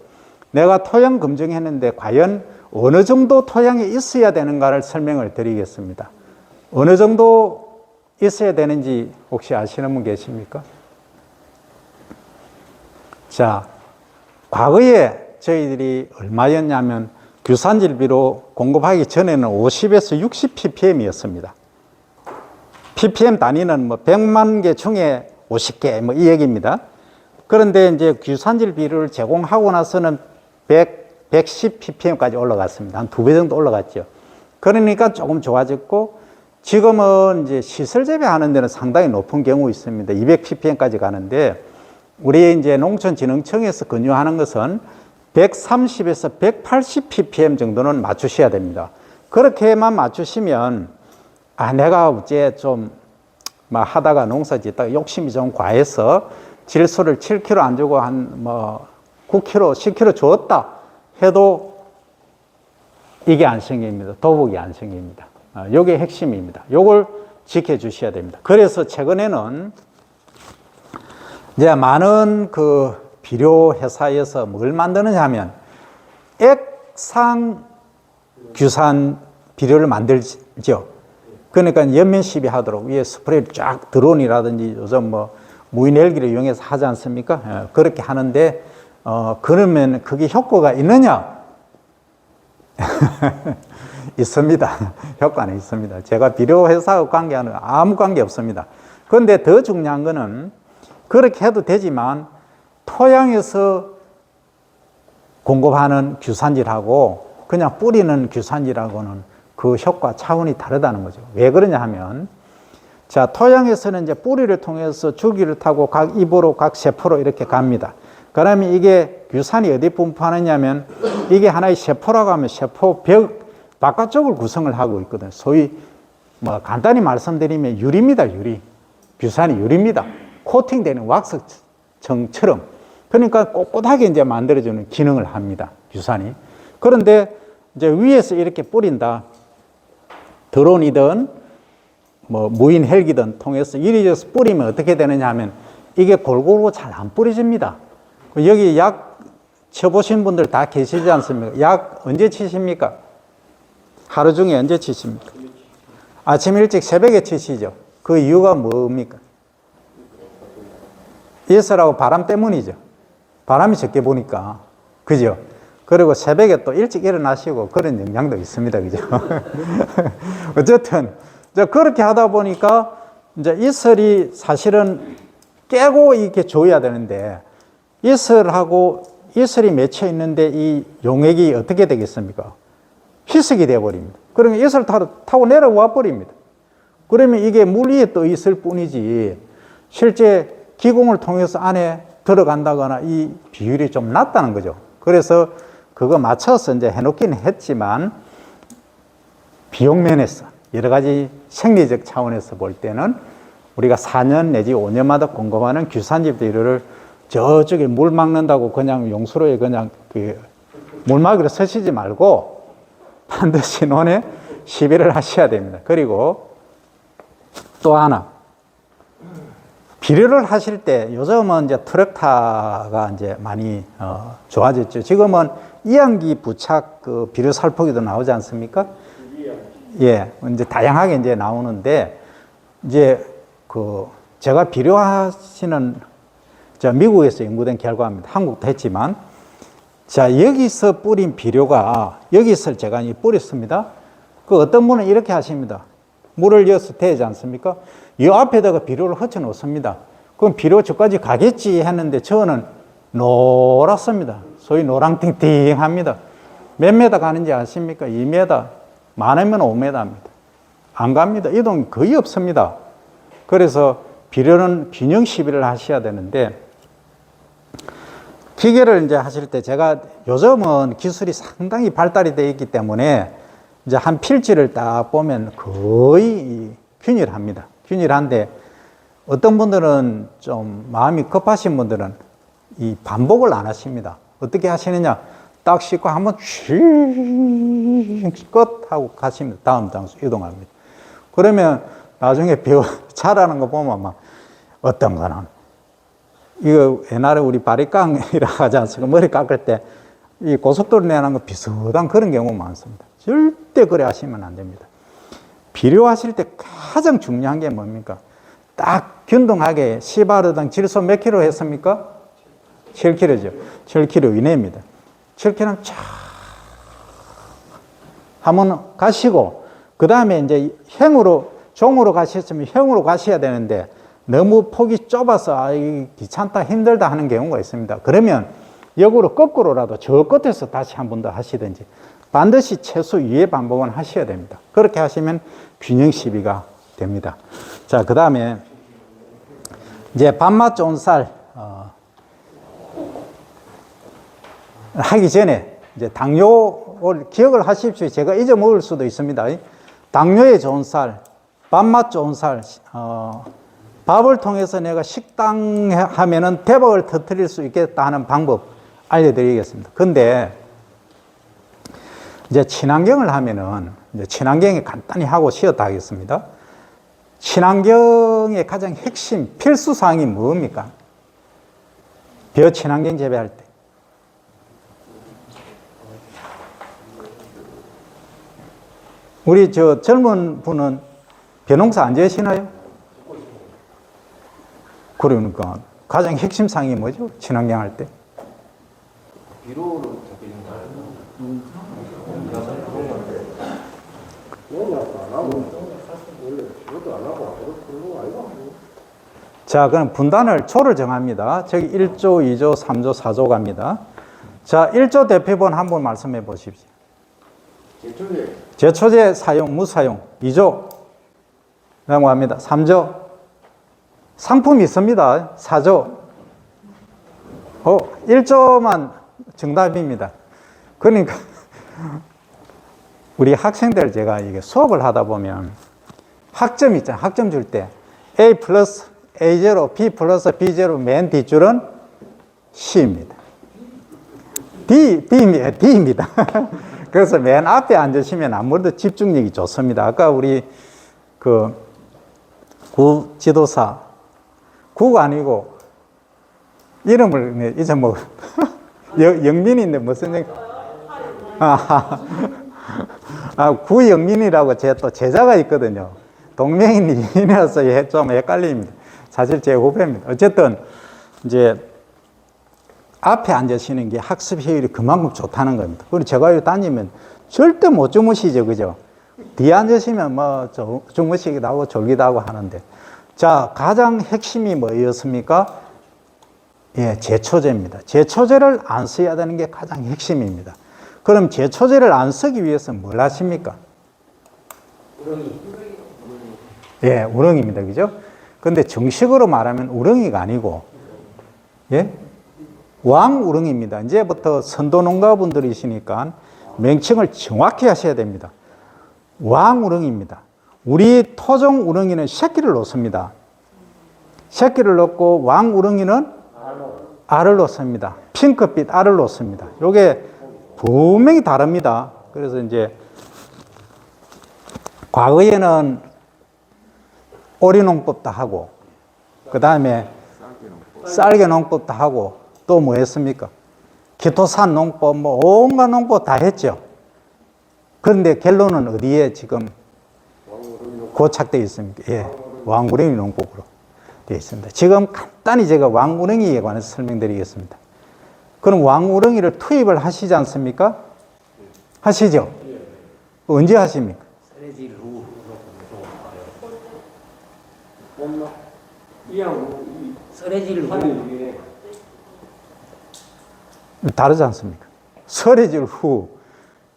내가 토양 검증했는데 과연 어느 정도 토양에 있어야 되는가를 설명을 드리겠습니다. 어느 정도 있어야 되는지 혹시 아시는 분 계십니까? 자, 과거에 저희들이 얼마였냐면 규산질 비료 공급하기 전에는 50에서 60 ppm이었습니다. ppm 단위는 뭐 100만 개 중에 50개 뭐 이 얘기입니다. 그런데 이제 규산질 비료를 제공하고 나서는 110 ppm까지 올라갔습니다. 한 2배 정도 올라갔죠. 그러니까 조금 좋아졌고, 지금은 이제 시설 재배하는 데는 상당히 높은 경우 있습니다. 200 ppm까지 가는데, 우리 이제 농촌진흥청에서 권유하는 것은 130에서 180 ppm 정도는 맞추셔야 됩니다. 그렇게만 맞추시면, 내가 어째 좀 막 하다가 농사 짓다가 욕심이 좀 과해서 질소를 7kg 안 주고 한 뭐 9kg, 10kg 줬다 해도 이게 안 생깁니다. 도복이 안 생깁니다. 요게 핵심입니다. 요걸 지켜주셔야 됩니다. 그래서 최근에는 이제 많은 그 비료 회사에서 뭘 만드느냐 하면 액상 규산 비료를 만들죠. 그러니까 연면 시비하도록 위에 스프레이를 쫙 드론이라든지 요즘 뭐 무인 헬기를 이용해서 하지 않습니까? 그렇게 하는데 그러면 그게 효과가 있느냐? 있습니다. 효과는 있습니다. 제가 비료 회사하고 관계하는 거 아무 관계 없습니다. 그런데 더 중요한 거는 그렇게 해도 되지만 토양에서 공급하는 규산질하고 그냥 뿌리는 규산질하고는 그 효과 차원이 다르다는 거죠. 왜 그러냐 하면, 자, 토양에서는 이제 뿌리를 통해서 줄기를 타고 각 입으로, 각 세포로 이렇게 갑니다. 그러면 이게 규산이 어디 분포하느냐면, 이게 하나의 세포라고 하면 세포 벽 바깥쪽을 구성을 하고 있거든요. 소위, 뭐, 간단히 말씀드리면 유리입니다, 유리. 규산이 유리입니다. 코팅되는 왁스청처럼. 그러니까 꼿꼿하게 이제 만들어주는 기능을 합니다, 규산이. 그런데 이제 위에서 이렇게 뿌린다. 드론이든 뭐 무인 헬기든 통해서 이리저리 뿌리면 어떻게 되느냐 하면 이게 골고루 잘 안 뿌려집니다. 여기 약 쳐보신 분들 다 계시지 않습니까? 약 언제 치십니까? 하루 중에 언제 치십니까? 아침 일찍 새벽에 치시죠. 그 이유가 뭡니까? 예설하고 바람 때문이죠. 바람이 적게 부니까. 그죠? 그리고 새벽에 또 일찍 일어나시고 그런 영향도 있습니다. 그죠? 어쨌든, 그렇게 하다 보니까 이제 이슬이 사실은 깨고 이렇게 줘야 되는데, 이슬이 맺혀 있는데 이 용액이 어떻게 되겠습니까? 희석이 되어버립니다. 그러면 이슬 타고 내려와 버립니다. 그러면 이게 물 위에 떠 있을 뿐이지, 실제 기공을 통해서 안에 들어간다거나 이 비율이 좀 낮다는 거죠. 그래서 그거 맞춰서 이제 해놓기는 했지만 비용 면에서 여러 가지 생리적 차원에서 볼 때는 우리가 4년 내지 5년마다 공급하는 규산질 비료를 저쪽에 물 막는다고 그냥 용수로에 그냥 그 물막이로 서시지 말고 반드시 논에 시비를 하셔야 됩니다. 그리고 또 하나, 비료를 하실 때 요즘은 이제 트랙타가 이제 많이 좋아졌죠. 지금은 이항기 부착 그 비료 살포기도 나오지 않습니까? 예, 이제 다양하게 이제 나오는데, 이제 제가 비료하시는 미국에서 연구된 결과입니다. 한국도 했지만, 자, 여기서 뿌린 비료가 여기서 제가 뿌렸습니다. 그 어떤 분은 이렇게 하십니다. 물을 여기서 대지 않습니까? 이 앞에다가 비료를 흩어 놓습니다. 그럼 비료 저까지 가겠지 했는데 저는 노랗습니다. 소위 노랑팅팅합니다. 몇 메다 가는지 아십니까? 2m, 많으면 5m입니다. 안 갑니다. 이동 거의 없습니다. 그래서 비료는 균형 시비를 하셔야 되는데, 기계를 이제 하실 때 제가 요즘은 기술이 상당히 발달이 되어 있기 때문에 이제 한 필지를 딱 보면 거의 균일합니다. 균일한데 어떤 분들은 좀 마음이 급하신 분들은 이 반복을 안 하십니다. 어떻게 하시느냐? 딱 씻고 한번 끝 하고 가십니다. 다음 장소 이동합니다. 그러면 나중에 배워 잘하는 거 보면 막 어떤 거는 이거 옛날에 우리 바리깡이라 하지 않습니까? 머리 깎을 때 이 고속도로 내는 거 비슷한 그런 경우가 많습니다. 절대 그래 하시면 안 됩니다. 비료하실 때 가장 중요한 게 뭡니까? 딱 균등하게 시바르당 질소 몇 킬로 했습니까? 7kg죠. 7kg 이내입니다. 7kg는 쫙 한번 가시고, 그 다음에 이제 종으로 가셨으면 형으로 가셔야 되는데, 너무 폭이 좁아서 귀찮다, 힘들다 하는 경우가 있습니다. 그러면 역으로 거꾸로라도 저 끝에서 다시 한 번 더 하시든지 반드시 최소 2회 반복은 하셔야 됩니다. 그렇게 하시면 균형 시비가 됩니다. 자, 그 다음에 이제 밥맛 좋은 쌀 하기 전에 이제 당뇨를 기억을 하십시오. 제가 잊어먹을 수도 있습니다. 당뇨에 좋은 쌀, 밥맛 좋은 쌀, 밥을 통해서 내가 식당 하면은 대박을 터뜨릴 수 있겠다 하는 방법 알려드리겠습니다. 근데 이제 친환경을 하면은 이제 친환경에 간단히 하고 쉬었다 하겠습니다. 친환경의 가장 핵심 필수 사항이 뭡니까? 비어친환경 재배할 때. 우리 저 젊은 분은 벼농사 안 지으시나요? 그러니까 가장 핵심 사항이 뭐죠? 친환경 할 때. 비료를 자, 그럼 분단을 조를 정합니다. 저기 1조, 2조, 3조, 4조 갑니다. 자, 1조 대표번 한번 말씀해 보십시오. 제초제 사용, 무사용. 2조 라고 합니다. 3조 상품이 있습니다. 4조 1조만 정답입니다. 그러니까 우리 학생들 제가 이게 수업을 하다 보면 학점 있잖아요. 학점 줄 때 A 플러스 A0, B 플러스 B0 맨 뒷줄은 C입니다. D입니다. 그래서 맨 앞에 앉으시면 아무래도 집중력이 좋습니다. 아까 우리 그 구 지도사, 구가 아니고 이름을 잊어먹어. 영민인데 무슨 영? 구영민이라고 제 또 제자가 있거든요. 동명이인이라서 좀 헷갈립니다. 사실 제 후배입니다. 어쨌든 이제 앞에 앉으시는 게 학습 효율이 그만큼 좋다는 겁니다. 그리고 제가 여기 다니면 절대 못 주무시죠, 그죠? 뒤에 앉으시면 뭐 주무시기도 하고 졸기도 하고 하는데, 자, 가장 핵심이 뭐였습니까? 예, 제초제입니다. 제초제를 안 써야 되는 게 가장 핵심입니다. 그럼 제초제를 안 쓰기 위해서 뭘 하십니까? 예, 우렁입니다. 그죠? 근데 정식으로 말하면 우렁이가 아니고, 예? 왕우렁입니다. 이제부터 선도농가분들이시니까 명칭을 정확히 하셔야 됩니다. 왕우렁입니다. 우리 토종 우렁이는 새끼를 놓습니다. 새끼를 놓고 왕우렁이는 알을 놓습니다. 핑크빛 알을 놓습니다. 요게 분명히 다릅니다. 그래서 이제 과거에는 오리농법도 하고, 그 다음에 쌀개 농법도 하고, 또 뭐 했습니까? 기토산 농법, 뭐 온갖 농법 다 했죠. 그런데 결론은 어디에 지금 고착되어 있습니까? 예, 왕우렁이 농법으로 되어 있습니다. 지금 간단히 제가 왕우렁이에 관해서 설명드리겠습니다. 그럼 왕우렁이를 투입을 하시지 않습니까? 하시죠? 언제 하십니까? 썰해질 후 다르지 않습니까? 설해질 후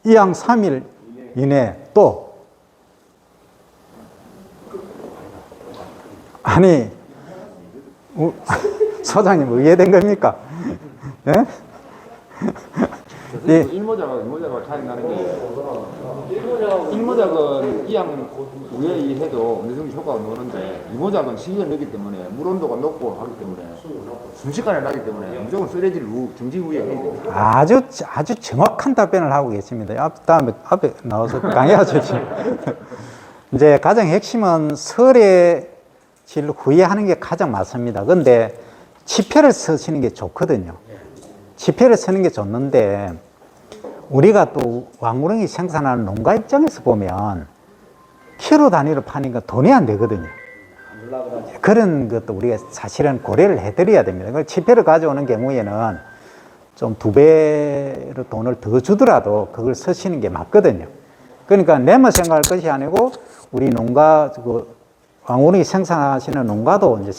이양 3일 이내 또 아니 소장님 의외된 겁니까? 예? 예. 일모작하고 차이 나는 게 일모작은 이양 우에 해도 어느 정도 효과가 나오는데 이모작은 시기가 늦기 때문에 물 온도가 높고 하기 때문에 순식간에 나기 때문에 무조건 쓰레기를 정지 후에 해야 돼요. 아주 정확한 답변을 하고 계십니다. 다음에 앞에 나와서 강의하십시오. 이제 가장 핵심은 설해질 후에 하는 게 가장 맞습니다. 근데 치패를 쓰시는 게 좋거든요. 치패를 쓰는 게 좋는데 우리가 또 왕우렁이 생산하는 농가 입장에서 보면 키로 단위로 파니까 돈이 안 되거든요. 그런 것도 우리가 사실은 고려를 해드려야 됩니다. 치패를 가져오는 경우에는 좀 2배로 돈을 더 주더라도 그걸 쓰시는 게 맞거든요. 그러니까 내만 생각할 것이 아니고 우리 농가, 왕우렁이 생산하시는 농가도 이제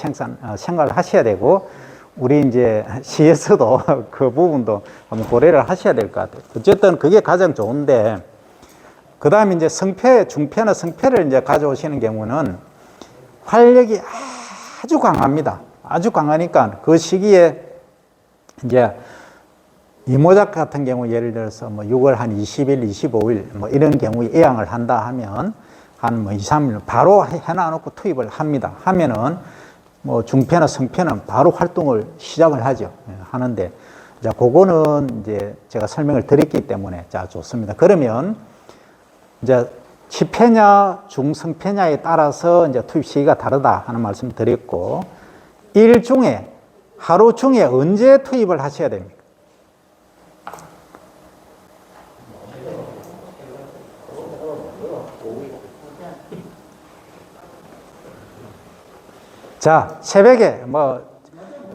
생각을 하셔야 되고 우리 이제 시에서도 그 부분도 한번 고려를 하셔야 될 것 같아요. 어쨌든 그게 가장 좋은데, 그 다음에 이제 중패나 성패를 이제 가져오시는 경우는 활력이 아주 강합니다. 아주 강하니까 그 시기에 이제 이모작 같은 경우 예를 들어서 뭐 6월 한 20일, 25일 뭐 이런 경우에 애양을 한다 하면 한 뭐 2, 3일 바로 해놔놓고 투입을 합니다. 하면은 뭐 중패나 성패는 바로 활동을 시작을 하죠. 하는데, 자, 그거는 이제 제가 설명을 드렸기 때문에, 자, 좋습니다. 그러면 이제 치패냐, 중성패냐에 따라서 이제 투입 시기가 다르다 하는 말씀 드렸고, 일 중에, 하루 중에 언제 투입을 하셔야 됩니까? 자, 새벽에,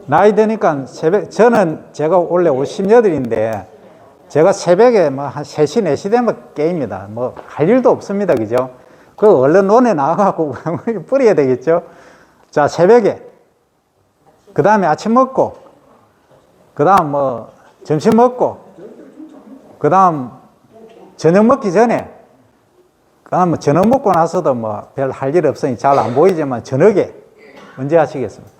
나이 드니까 제가 원래 58인데, 제가 새벽에 한 3시, 4시 되면 깨입니다. 할 일도 없습니다. 그죠? 얼른 논에 나가고 뿌려야 되겠죠? 자, 새벽에, 그 다음에 아침 먹고, 그 다음 점심 먹고, 그 다음 저녁 먹기 전에, 그 다음 저녁 먹고 나서도 별 할 일 없으니 잘 안 보이지만 저녁에, 언제 하시겠습니까?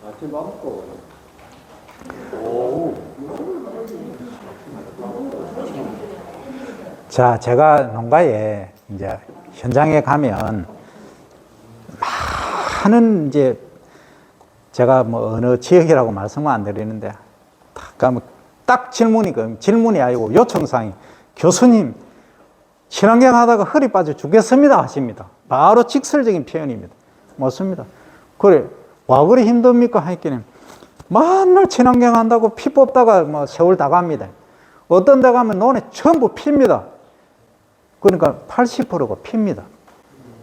아침 먹고. 자, 제가 농가에 이제 현장에 가면 많은 이제 제가 어느 지역이라고 말씀은 안 드리는데 딱 가면 딱 질문이 아니고 요청사항이 교수님 친환경 하다가 허리 빠져 죽겠습니다 하십니다. 바로 직설적인 표현입니다. 맞습니다. 그래, 와 그리 힘듭니까? 하니까 맨날 친환경 한다고 피 뽑다가 세월 다 갑니다. 어떤 데 가면 논에 전부 핍니다. 그러니까 80%가 핍니다.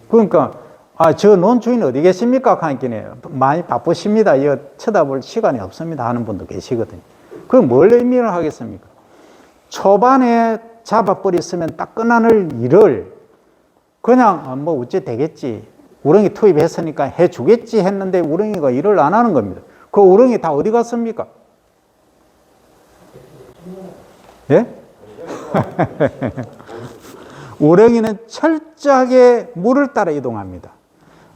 그러니까 저 논 주인 어디 계십니까? 하니까 많이 바쁘십니다. 이거 쳐다볼 시간이 없습니다 하는 분도 계시거든요. 그럼 뭘 의미를 하겠습니까? 초반에 잡아버렸으면 딱 끝나는 일을 그냥 어째 되겠지. 우렁이 투입했으니까 해주겠지 했는데 우렁이가 일을 안 하는 겁니다. 그 우렁이 다 어디 갔습니까? 예? 우렁이는 철저하게 물을 따라 이동합니다.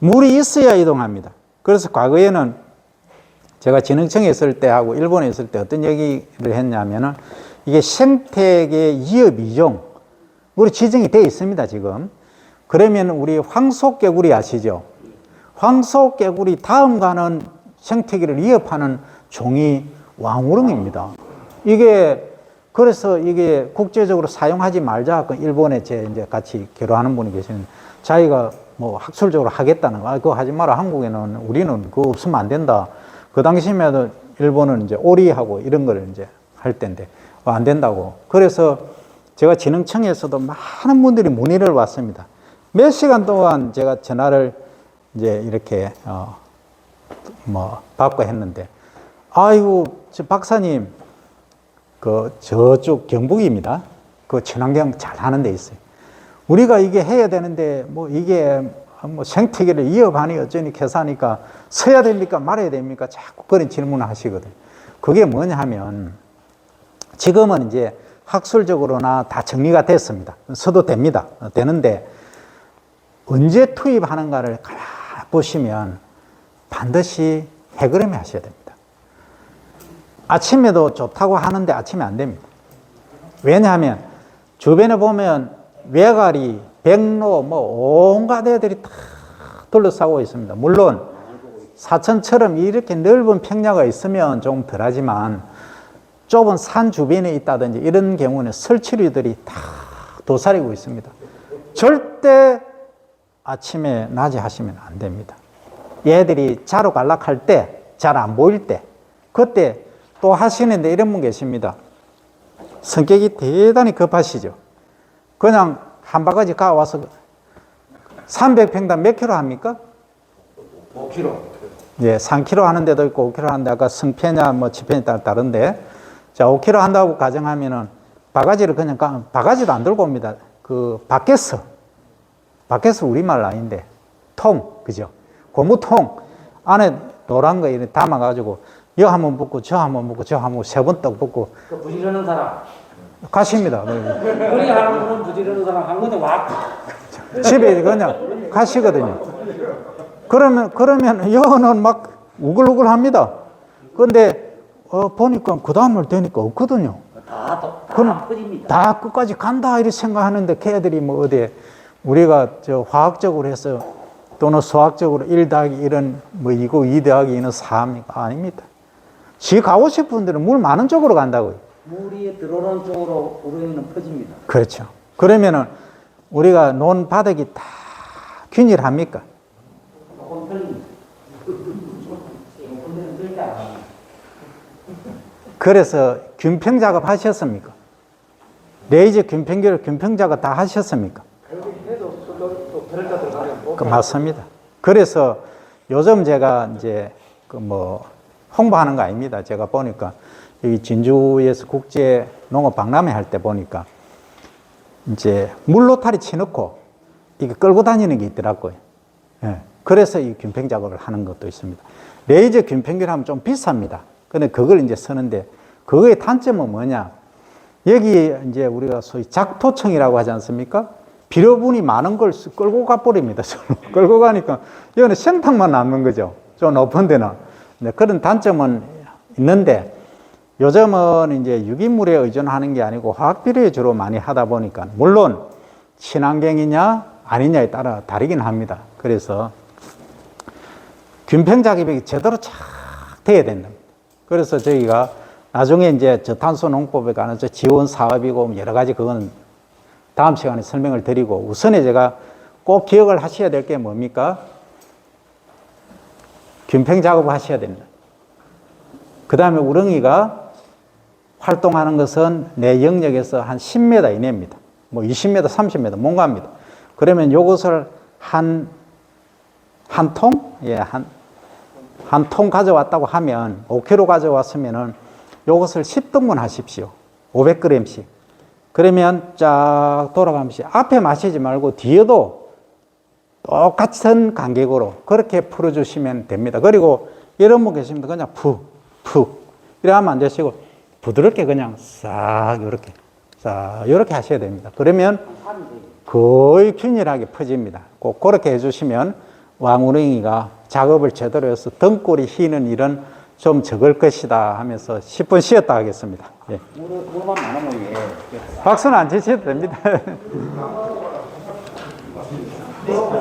물이 있어야 이동합니다. 그래서 과거에는 제가 진흥청에 있을 때하고 일본에 있을 때 어떤 얘기를 했냐면은 이게 생태계 위협 이종, 우리 지정이 되어 있습니다, 지금. 그러면 우리 황소개구리 아시죠? 황소개구리 다음 가는 생태계를 위협하는 종이 왕우렁입니다. 그래서 이게 국제적으로 사용하지 말자. 일본에 이제 같이 교류하는 분이 계시는데, 자기가 학술적으로 하겠다는 거, 그거 하지 마라. 한국에는 우리는 그거 없으면 안 된다. 그 당시에도 일본은 이제 오리하고 이런 걸 이제 할 때인데, 안 된다고. 그래서 제가 진흥청에서도 많은 분들이 문의를 왔습니다. 몇 시간 동안 제가 전화를 이제 이렇게, 받고 했는데, 아이고, 박사님, 저쪽 경북입니다. 친환경 잘 하는 데 있어요. 우리가 이게 해야 되는데, 이게 뭐 생태계를 이어가니 어쩌니 계산하니까 서야 됩니까? 말아야 됩니까? 자꾸 그런 질문을 하시거든요. 그게 뭐냐 하면 지금은 이제 학술적으로나 다 정리가 됐습니다. 서도 됩니다. 되는데 언제 투입하는가를 가만히 보시면 반드시 해그름에 하셔야 됩니다. 아침에도 좋다고 하는데 아침에 안 됩니다. 왜냐하면 주변에 보면 외가리, 백로, 뭐 온갖 애들이 다 둘러싸고 있습니다. 물론 사천처럼 이렇게 넓은 평야가 있으면 좀 덜하지만 좁은 산 주변에 있다든지 이런 경우는 설치류들이 다 도사리고 있습니다. 절대 아침에 낮에 하시면 안 됩니다. 얘들이 자러 갈락할 때, 잘 안 보일 때, 그때 또 하시는데 이런 분 계십니다. 성격이 대단히 급하시죠. 그냥 한 바가지 가와서 300평당 몇 킬로 합니까? 5kg. 예, 3kg 하는 데도 있고 5kg 하는데 아까 성패냐 뭐 지편에 따라 다른데 자, 5kg 한다고 가정하면은 바가지를 그냥 바가지도 안 들고 옵니다. 그 밖에서 우리말 아닌데 통, 그죠? 고무통 안에 노란 거 이렇게 담아가지고 여 한번 붓고 저 한번 붓고 저 한번 세 번 떡 붓고 그 부지런한 사람. 가십니다. 그리 하는 분은 부지런한 사람 한 건데 와. 집에 그냥 가시거든요. 그러면 여는 막 우글우글 합니다. 그런데 보니까 그 다음날 되니까 없거든요. 다 퍼집니다. 다 끝까지 간다 이렇게 생각하는데 걔들이 뭐 어디 우리가 저 화학적으로 해서 또는 수학적으로 1 더하기 1은 뭐 2고 2 더하기 2는 4입니까? 아닙니다. 지 가고 싶은 데는 물 많은 쪽으로 간다고요. 물이 들어오는 쪽으로 우리는 퍼집니다. 그렇죠. 그러면은 우리가 논 바닥이 다 균일합니까? 조금 틀립니다. 조금 틀리지 않아요. 그래서 균평 작업 하셨습니까? 레이저 균평 작업 다 하셨습니까? 맞습니다. 그래서 요즘 제가 이제 그 뭐 홍보하는 거 아닙니다. 제가 보니까 여기 진주에서 국제 농업 박람회 할 때 보니까 이제 물로타리 치놓고 이게 끌고 다니는 게 있더라고요. 예. 그래서 이 균평 작업을 하는 것도 있습니다. 레이저 균평기를 하면 좀 비쌉니다. 근데 그걸 이제 쓰는데 그거의 단점은 뭐냐? 여기 이제 우리가 소위 작토청이라고 하지 않습니까? 비료분이 많은 걸 끌고 가버립니다. 끌고 가니까 여기는 생탕만 남는 거죠. 좀 높은 데는. 네, 그런 단점은 있는데 요즘은 이제 유기물에 의존하는 게 아니고 화학비료에 주로 많이 하다 보니까 물론 친환경이냐 아니냐에 따라 다르긴 합니다. 그래서 균평 작업이 제대로 잘 돼야 된다. 그래서 저희가 나중에 이제 저탄소 농법에 관한 지원 사업이고 여러 가지 그건 다음 시간에 설명을 드리고 우선에 제가 꼭 기억을 하셔야 될 게 뭡니까? 균평 작업을 하셔야 됩니다. 그 다음에 우렁이가 활동하는 것은 내 영역에서 한 10m 이내입니다. 뭐 20m, 30m 못 갑니다. 그러면 요것을 한 통? 예, 한 통 가져왔다고 하면 5kg 가져왔으면은 요것을 10등분 하십시오. 500g씩. 그러면 쫙 돌아가면서 앞에 마시지 말고 뒤에도 똑같은 간격으로 그렇게 풀어주시면 됩니다. 그리고 이런 분 계십니다. 그냥 푹 이래 하면 안 되시고 부드럽게 그냥 싹 이렇게 하셔야 됩니다. 그러면 거의 균일하게 퍼집니다. 꼭 그렇게 해주시면 왕우렁이가 작업을 제대로 해서 등골이 휘는 일은 좀 적을 것이다 하면서 10분 쉬었다 하겠습니다. 예. 물만 많으면 예. 박수는 안 치셔도 됩니다.